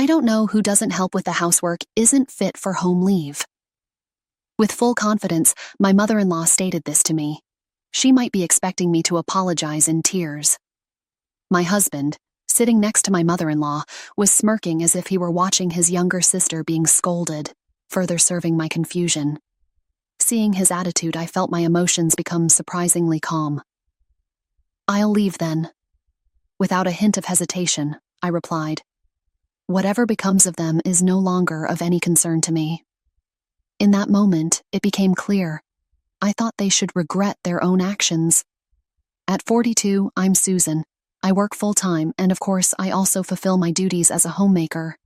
I don't know who doesn't help with the housework isn't fit for home leave. With full confidence, my mother-in-law stated this to me. She might be expecting me to apologize in tears. My husband, sitting next to my mother-in-law, was smirking as if he were watching his younger sister being scolded, further serving my confusion. Seeing his attitude, I felt my emotions become surprisingly calm. "I'll leave then." Without a hint of hesitation, I replied. Whatever becomes of them is no longer of any concern to me. In that moment, it became clear. I thought they should regret their own actions. At 42, I'm Susan. I work full-time, and of course, I also fulfill my duties as a homemaker.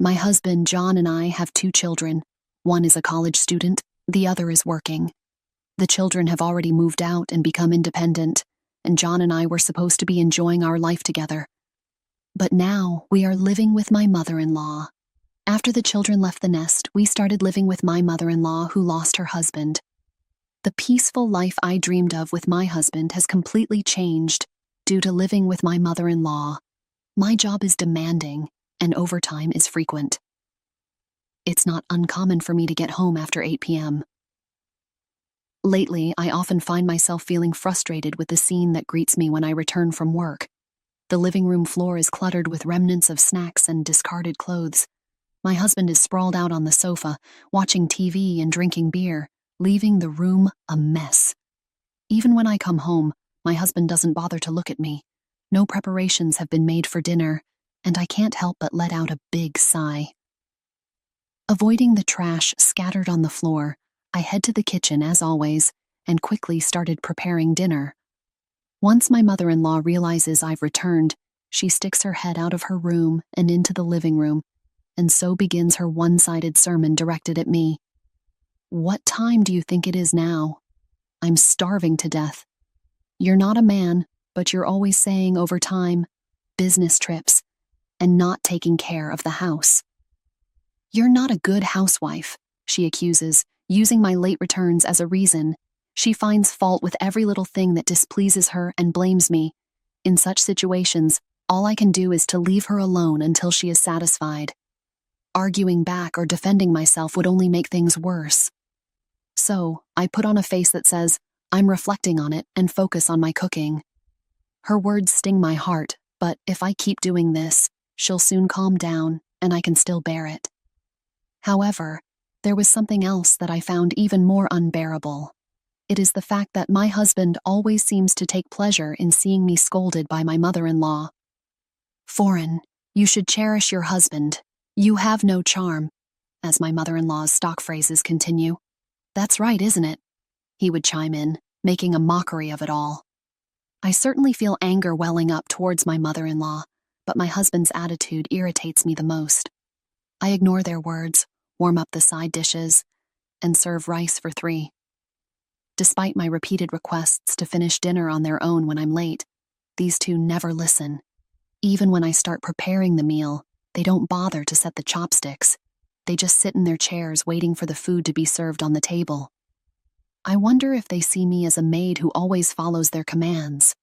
My husband, John, and I have 2 children. One is a college student, the other is working. The children have already moved out and become independent, and John and I were supposed to be enjoying our life together. But now, we are living with my mother-in-law. After the children left the nest, we started living with my mother-in-law who lost her husband. The peaceful life I dreamed of with my husband has completely changed due to living with my mother-in-law. My job is demanding, and overtime is frequent. It's not uncommon for me to get home after 8 p.m. Lately, I often find myself feeling frustrated with the scene that greets me when I return from work. The living room floor is cluttered with remnants of snacks and discarded clothes. My husband is sprawled out on the sofa, watching TV and drinking beer, leaving the room a mess. Even when I come home, my husband doesn't bother to look at me. No preparations have been made for dinner, and I can't help but let out a big sigh. Avoiding the trash scattered on the floor, I head to the kitchen as always, and quickly started preparing dinner. Once my mother-in-law realizes I've returned, she sticks her head out of her room and into the living room, and so begins her one-sided sermon directed at me. "What time do you think it is now? I'm starving to death. You're not a man, but you're always saying overtime, business trips, and not taking care of the house. You're not a good housewife," she accuses, using my late returns as a reason. She finds fault with every little thing that displeases her and blames me. In such situations, all I can do is to leave her alone until she is satisfied. Arguing back or defending myself would only make things worse. So, I put on a face that says, I'm reflecting on it and focus on my cooking. Her words sting my heart, but if I keep doing this, she'll soon calm down and I can still bear it. However, there was something else that I found even more unbearable. It is the fact that my husband always seems to take pleasure in seeing me scolded by my mother-in-law. "Foreign, you should cherish your husband. You have no charm," as my mother-in-law's stock phrases continue. "That's right, isn't it?" he would chime in, making a mockery of it all. I certainly feel anger welling up towards my mother-in-law, but my husband's attitude irritates me the most. I ignore their words, warm up the side dishes, and serve rice for 3. Despite my repeated requests to finish dinner on their own when I'm late, these two never listen. Even when I start preparing the meal, they don't bother to set the chopsticks. They just sit in their chairs waiting for the food to be served on the table. I wonder if they see me as a maid who always follows their commands.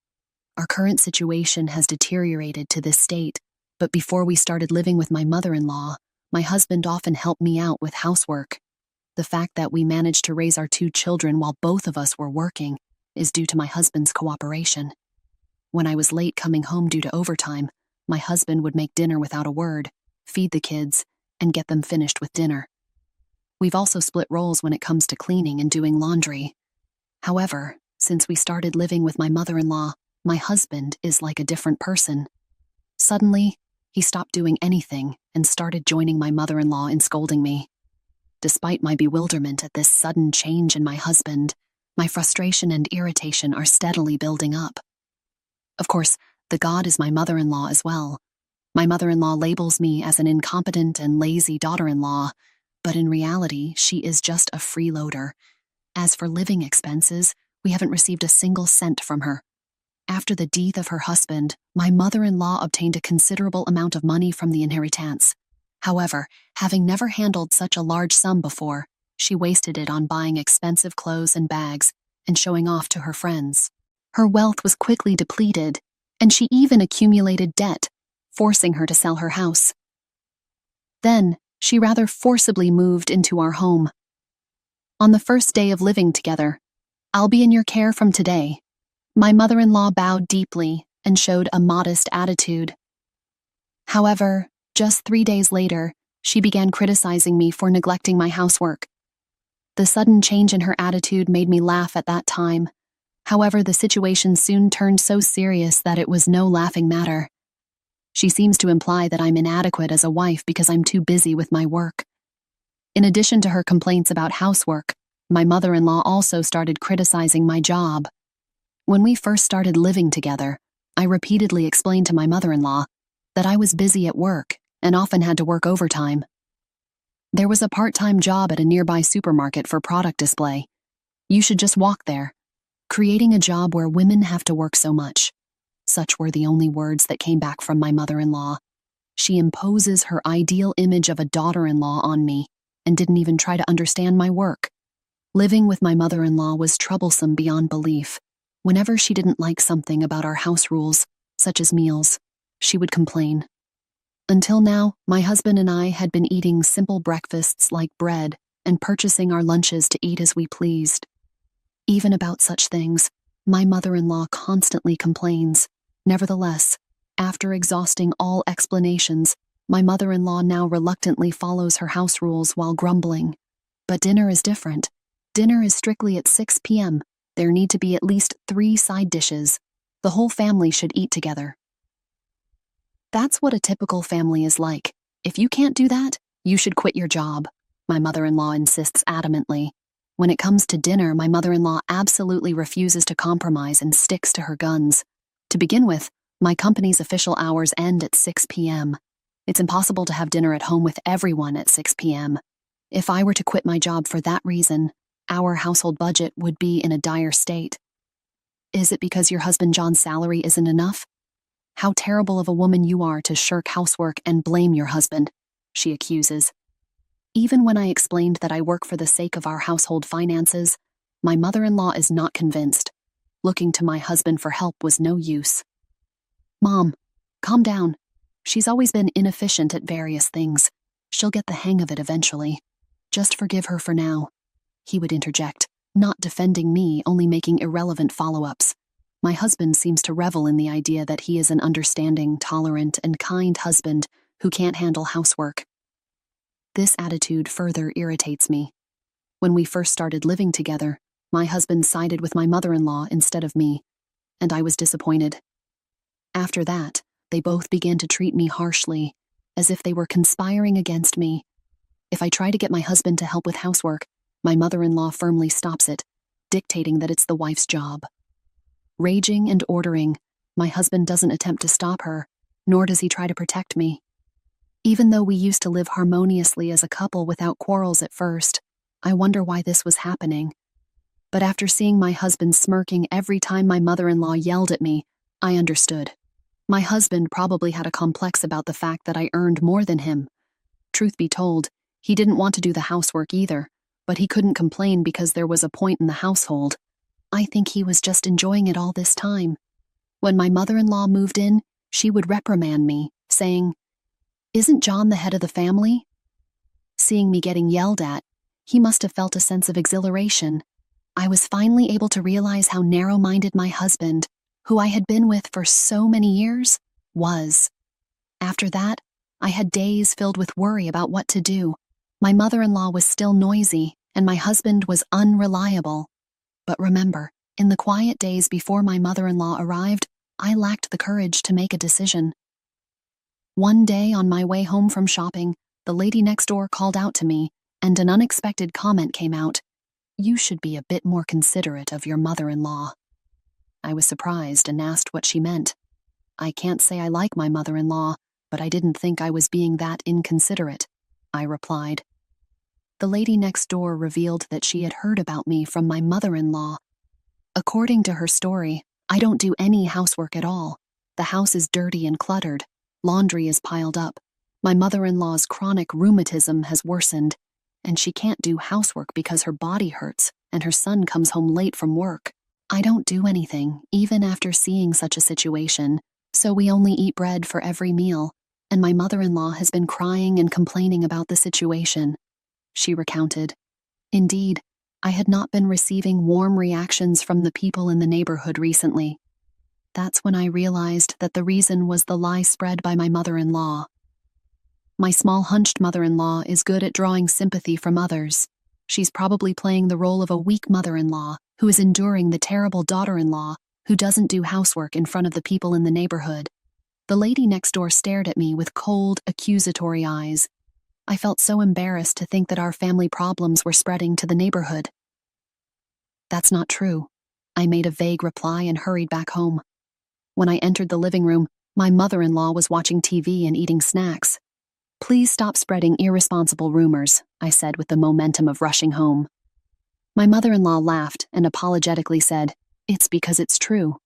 Our current situation has deteriorated to this state, but before we started living with my mother-in-law, my husband often helped me out with housework. The fact that we managed to raise our 2 children while both of us were working is due to my husband's cooperation. When I was late coming home due to overtime, my husband would make dinner without a word, feed the kids, and get them finished with dinner. We've also split roles when it comes to cleaning and doing laundry. However, since we started living with my mother-in-law, my husband is like a different person. Suddenly, he stopped doing anything and started joining my mother-in-law in scolding me. Despite my bewilderment at this sudden change in my husband, my frustration and irritation are steadily building up. Of course, the god is my mother-in-law as well. My mother-in-law labels me as an incompetent and lazy daughter-in-law, but in reality, she is just a freeloader. As for living expenses, we haven't received a single cent from her. After the death of her husband, my mother-in-law obtained a considerable amount of money from the inheritance. However, having never handled such a large sum before, she wasted it on buying expensive clothes and bags and showing off to her friends. Her wealth was quickly depleted, and she even accumulated debt, forcing her to sell her house. Then, she rather forcibly moved into our home. On the first day of living together, "I'll be in your care from today." My mother-in-law bowed deeply and showed a modest attitude. However, just 3 days later, she began criticizing me for neglecting my housework. The sudden change in her attitude made me laugh at that time. However, the situation soon turned so serious that it was no laughing matter. She seems to imply that I'm inadequate as a wife because I'm too busy with my work. In addition to her complaints about housework, my mother-in-law also started criticizing my job. When we first started living together, I repeatedly explained to my mother-in-law that I was busy at work and often had to work overtime. There was a part-time job at a nearby supermarket for product display. "You should just walk there. Creating a job where women have to work so much." Such were the only words that came back from my mother-in-law. She imposes her ideal image of a daughter-in-law on me and didn't even try to understand my work. Living with my mother-in-law was troublesome beyond belief. Whenever she didn't like something about our house rules, such as meals, she would complain. Until now, my husband and I had been eating simple breakfasts like bread and purchasing our lunches to eat as we pleased. Even about such things, my mother-in-law constantly complains. Nevertheless, after exhausting all explanations, my mother-in-law now reluctantly follows her house rules while grumbling. But dinner is different. Dinner is strictly at 6 p.m. There need to be at least 3 side dishes. The whole family should eat together. That's what a typical family is like. If you can't do that, you should quit your job, my mother-in-law insists adamantly. When it comes to dinner, my mother-in-law absolutely refuses to compromise and sticks to her guns. To begin with, my company's official hours end at 6 p.m. It's impossible to have dinner at home with everyone at 6 p.m. If I were to quit my job for that reason, our household budget would be in a dire state. Is it because your husband John's salary isn't enough? How terrible of a woman you are to shirk housework and blame your husband, she accuses. Even when I explained that I work for the sake of our household finances, my mother-in-law is not convinced. Looking to my husband for help was no use. "Mom, calm down. She's always been inefficient at various things. She'll get the hang of it eventually. Just forgive her for now," he would interject, not defending me, only making irrelevant follow-ups. My husband seems to revel in the idea that he is an understanding, tolerant, and kind husband who can't handle housework. This attitude further irritates me. When we first started living together, my husband sided with my mother-in-law instead of me, and I was disappointed. After that, they both began to treat me harshly, as if they were conspiring against me. If I try to get my husband to help with housework, my mother-in-law firmly stops it, dictating that it's the wife's job. Raging and ordering, my husband doesn't attempt to stop her, nor does he try to protect me. Even though we used to live harmoniously as a couple without quarrels at first, I wonder why this was happening. But after seeing my husband smirking every time my mother-in-law yelled at me, I understood. My husband probably had a complex about the fact that I earned more than him. Truth be told, he didn't want to do the housework either, but he couldn't complain because there was a point in the household. I think he was just enjoying it all this time. When my mother-in-law moved in, she would reprimand me, saying, "Isn't John the head of the family?" Seeing me getting yelled at, he must have felt a sense of exhilaration. I was finally able to realize how narrow-minded my husband, who I had been with for so many years, was. After that, I had days filled with worry about what to do. My mother-in-law was still noisy, and my husband was unreliable. But remember, in the quiet days before my mother-in-law arrived, I lacked the courage to make a decision. One day on my way home from shopping, the lady next door called out to me, and an unexpected comment came out. "You should be a bit more considerate of your mother-in-law." I was surprised and asked what she meant. I can't say I like my mother-in-law, but I didn't think I was being that inconsiderate, I replied. The lady next door revealed that she had heard about me from my mother-in-law. According to her story, I don't do any housework at all. The house is dirty and cluttered. Laundry is piled up. My mother-in-law's chronic rheumatism has worsened, and she can't do housework because her body hurts and her son comes home late from work. I don't do anything, even after seeing such a situation, so we only eat bread for every meal. and my mother-in-law has been crying and complaining about the situation," she recounted. Indeed, I had not been receiving warm reactions from the people in the neighborhood recently. That's when I realized that the reason was the lie spread by my mother-in-law. My small hunched mother-in-law is good at drawing sympathy from others. She's probably playing the role of a weak mother-in-law who is enduring the terrible daughter-in-law who doesn't do housework in front of the people in the neighborhood. The lady next door stared at me with cold, accusatory eyes. I felt so embarrassed to think that our family problems were spreading to the neighborhood. "That's not true." I made a vague reply and hurried back home. When I entered the living room, my mother-in-law was watching TV and eating snacks. "Please stop spreading irresponsible rumors," I said with the momentum of rushing home. My mother-in-law laughed and apologetically said, "It's because it's true."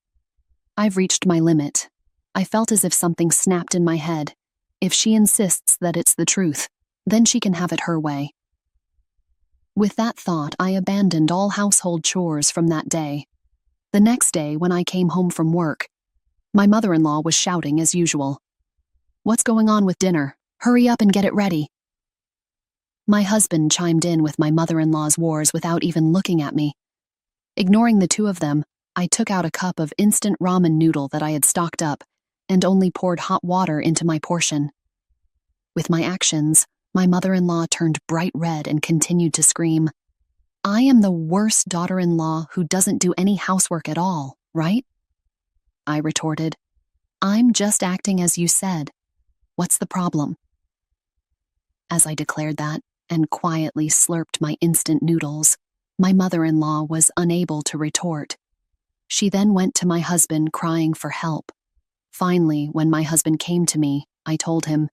I've reached my limit. I felt as if something snapped in my head. If she insists that it's the truth, then she can have it her way. With that thought, I abandoned all household chores from that day. The next day, when I came home from work, my mother-in-law was shouting as usual. "What's going on with dinner? Hurry up and get it ready." My husband chimed in with my mother-in-law's wars without even looking at me. Ignoring the two of them, I took out a cup of instant ramen noodle that I had stocked up and only poured hot water into my portion. With my actions, my mother-in-law turned bright red and continued to scream. "I am the worst daughter-in-law who doesn't do any housework at all, right?" I retorted. "I'm just acting as you said. What's the problem?" As I declared that and quietly slurped my instant noodles, my mother-in-law was unable to retort. She then went to my husband crying for help. Finally, when my husband came to me, I told him,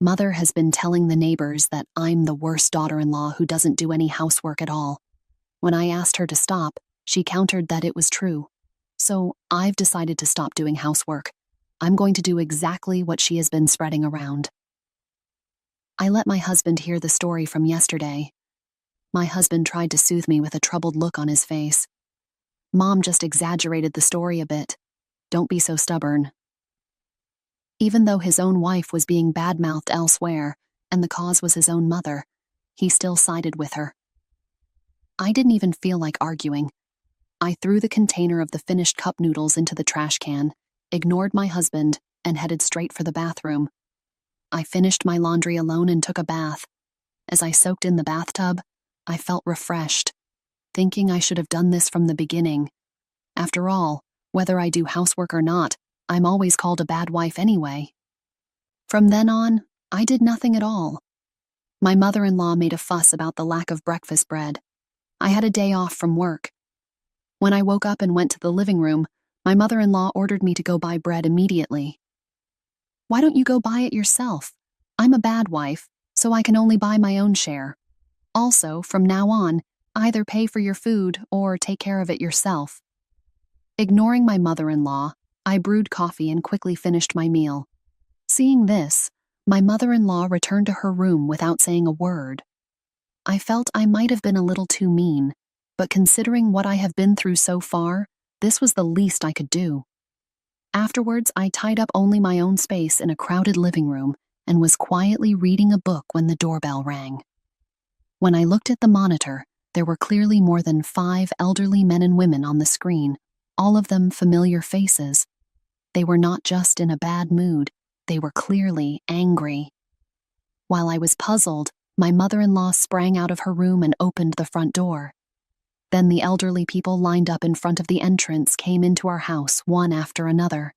"Mother has been telling the neighbors that I'm the worst daughter-in-law who doesn't do any housework at all. When I asked her to stop, she countered that it was true. So I've decided to stop doing housework. I'm going to do exactly what she has been spreading around." I let my husband hear the story from yesterday. My husband tried to soothe me with a troubled look on his face. "Mom just exaggerated the story a bit. Don't be so stubborn." Even though his own wife was being bad-mouthed elsewhere, and the cause was his own mother, he still sided with her. I didn't even feel like arguing. I threw the container of the finished cup noodles into the trash can, ignored my husband, and headed straight for the bathroom. I finished my laundry alone and took a bath. As I soaked in the bathtub, I felt refreshed, thinking I should have done this from the beginning. After all, whether I do housework or not, I'm always called a bad wife anyway. From then on, I did nothing at all. My mother-in-law made a fuss about the lack of breakfast bread. I had a day off from work. When I woke up and went to the living room, my mother-in-law ordered me to go buy bread immediately. "Why don't you go buy it yourself? I'm a bad wife, so I can only buy my own share. Also, from now on, either pay for your food or take care of it yourself." Ignoring my mother-in-law, I brewed coffee and quickly finished my meal. Seeing this, my mother-in-law returned to her room without saying a word. I felt I might have been a little too mean, but considering what I have been through so far, this was the least I could do. Afterwards, I tied up only my own space in a crowded living room and was quietly reading a book when the doorbell rang. When I looked at the monitor, there were clearly more than 5 elderly men and women on the screen, all of them familiar faces. They were not just in a bad mood, they were clearly angry. While I was puzzled, my mother-in-law sprang out of her room and opened the front door. Then the elderly people lined up in front of the entrance came into our house one after another.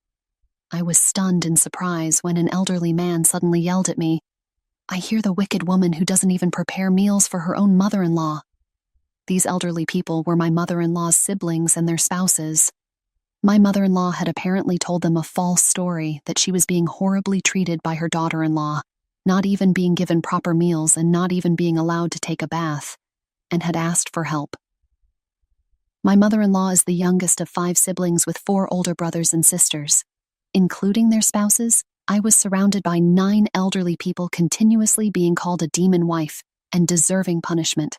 I was stunned in surprise when an elderly man suddenly yelled at me, "I hear the wicked woman who doesn't even prepare meals for her own mother-in-law." These elderly people were my mother-in-law's siblings and their spouses. My mother-in-law had apparently told them a false story that she was being horribly treated by her daughter-in-law, not even being given proper meals and not even being allowed to take a bath, and had asked for help. My mother-in-law is the youngest of 5 siblings with 4 older brothers and sisters. Including their spouses, I was surrounded by 9 elderly people continuously being called a demon wife and deserving punishment.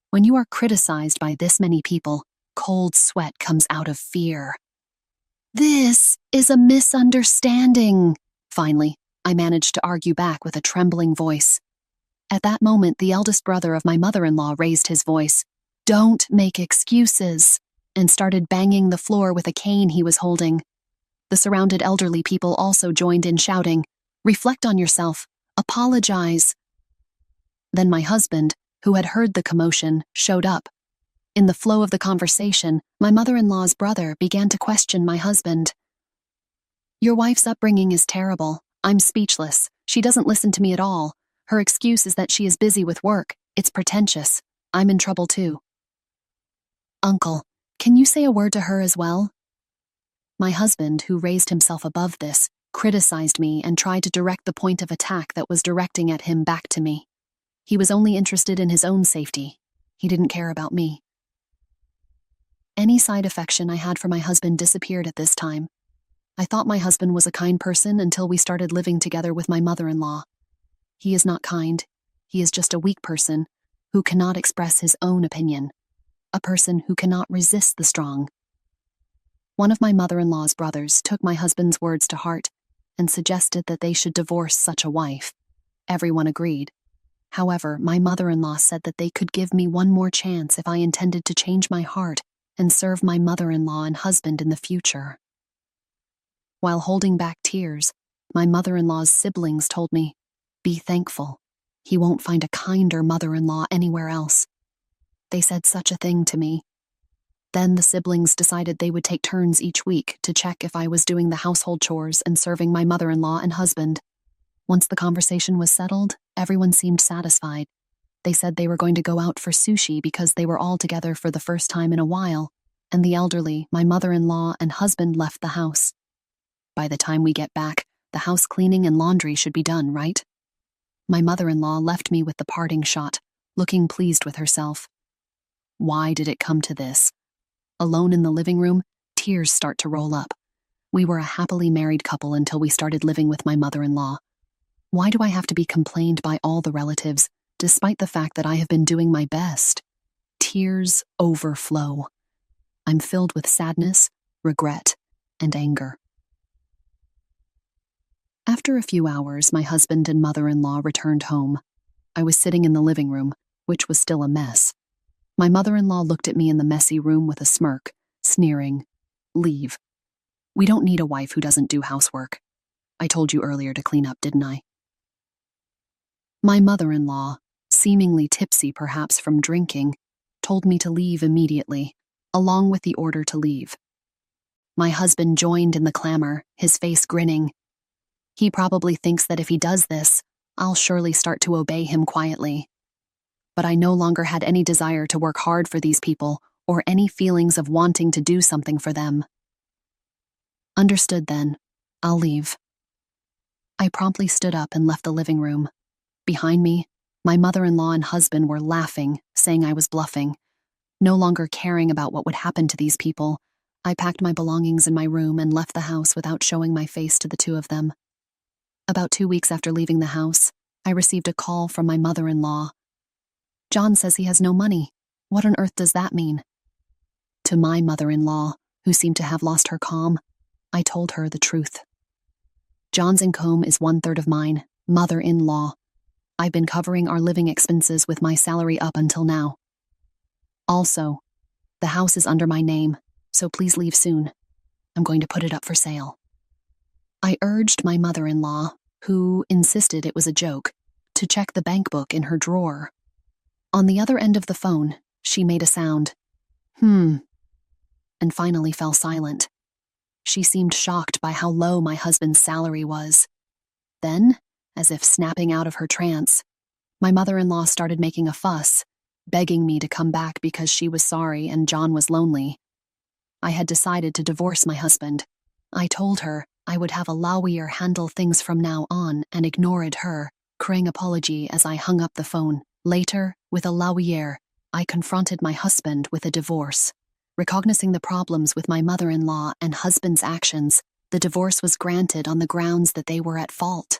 When you are criticized by this many people, cold sweat comes out of fear. "This is a misunderstanding," finally, I managed to argue back with a trembling voice. At that moment, the eldest brother of my mother-in-law raised his voice. "Don't make excuses," and started banging the floor with a cane he was holding. The surrounded elderly people also joined in shouting, "Reflect on yourself. Apologize." Then my husband, who had heard the commotion, showed up. In the flow of the conversation, my mother-in-law's brother began to question my husband. "Your wife's upbringing is terrible. I'm speechless. She doesn't listen to me at all. Her excuse is that she is busy with work. It's pretentious. I'm in trouble too." "Uncle, can you say a word to her as well?" My husband, who raised himself above this, criticized me and tried to direct the point of attack that was directing at him back to me. He was only interested in his own safety. He didn't care about me. Any side affection I had for my husband disappeared at this time. I thought my husband was a kind person until we started living together with my mother-in-law. He is not kind. He is just a weak person who cannot express his own opinion, a person who cannot resist the strong. One of my mother-in-law's brothers took my husband's words to heart and suggested that they should divorce such a wife. Everyone agreed. However, my mother-in-law said that they could give me one more chance if I intended to change my heart and serve my mother-in-law and husband in the future. While holding back tears, my mother-in-law's siblings told me, "Be thankful. He won't find a kinder mother-in-law anywhere else." They said such a thing to me. Then the siblings decided they would take turns each week to check if I was doing the household chores and serving my mother-in-law and husband. Once the conversation was settled, everyone seemed satisfied. They said they were going to go out for sushi because they were all together for the first time in a while, and the elderly, my mother-in-law and husband, left the house. By the time we get back, the house cleaning and laundry should be done, right? My mother-in-law left me with the parting shot, looking pleased with herself. Why did it come to this? Alone in the living room, tears start to roll up. We were a happily married couple until we started living with my mother-in-law. Why do I have to be complained by all the relatives, despite the fact that I have been doing my best? Tears overflow. I'm filled with sadness, regret, and anger. After a few hours, my husband and mother-in-law returned home. I was sitting in the living room, which was still a mess. My mother-in-law looked at me in the messy room with a smirk, sneering, "Leave. We don't need a wife who doesn't do housework. I told you earlier to clean up, didn't I?" My mother-in-law, seemingly tipsy perhaps from drinking, told me to leave immediately, along with the order to leave. My husband joined in the clamor, his face grinning. He probably thinks that if he does this, I'll surely start to obey him quietly. But I no longer had any desire to work hard for these people or any feelings of wanting to do something for them. Understood then. I'll leave. I promptly stood up and left the living room. Behind me, my mother-in-law and husband were laughing, saying I was bluffing. No longer caring about what would happen to these people, I packed my belongings in my room and left the house without showing my face to the two of them. About 2 weeks after leaving the house, I received a call from my mother-in-law. "John says he has no money. What on earth does that mean?" To my mother-in-law, who seemed to have lost her calm, I told her the truth. "John's income is 1/3 of mine, mother-in-law. I've been covering our living expenses with my salary up until now. Also, the house is under my name, so please leave soon. I'm going to put it up for sale." I urged my mother-in-law, who insisted it was a joke, to check the bank book in her drawer. On the other end of the phone, she made a sound, and finally fell silent. She seemed shocked by how low my husband's salary was. Then, as if snapping out of her trance, my mother-in-law started making a fuss, begging me to come back because she was sorry and John was lonely. I had decided to divorce my husband. I told her I would have a lawyer handle things from now on and ignored her, crying apology as I hung up the phone. Later, with a lawyer, I confronted my husband with a divorce. Recognizing the problems with my mother-in-law and husband's actions, the divorce was granted on the grounds that they were at fault.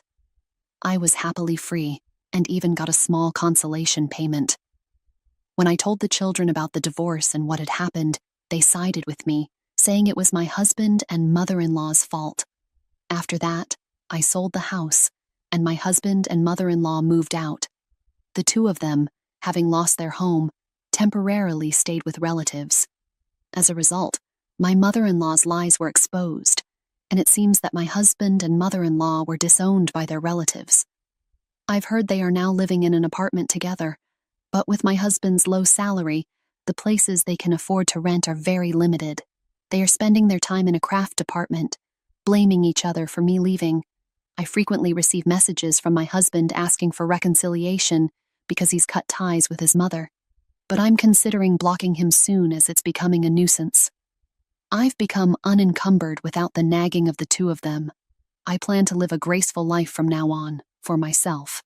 I was happily free and even got a small consolation payment. When I told the children about the divorce and what had happened, they sided with me, saying it was my husband and mother-in-law's fault. After that, I sold the house, and my husband and mother-in-law moved out. The two of them, having lost their home, temporarily stayed with relatives. As a result, my mother-in-law's lies were exposed, and it seems that my husband and mother-in-law were disowned by their relatives. I've heard they are now living in an apartment together, but with my husband's low salary, the places they can afford to rent are very limited. They are spending their time in a craft department, blaming each other for me leaving. I frequently receive messages from my husband asking for reconciliation because he's cut ties with his mother, but I'm considering blocking him soon as it's becoming a nuisance. I've become unencumbered without the nagging of the two of them. I plan to live a graceful life from now on, for myself.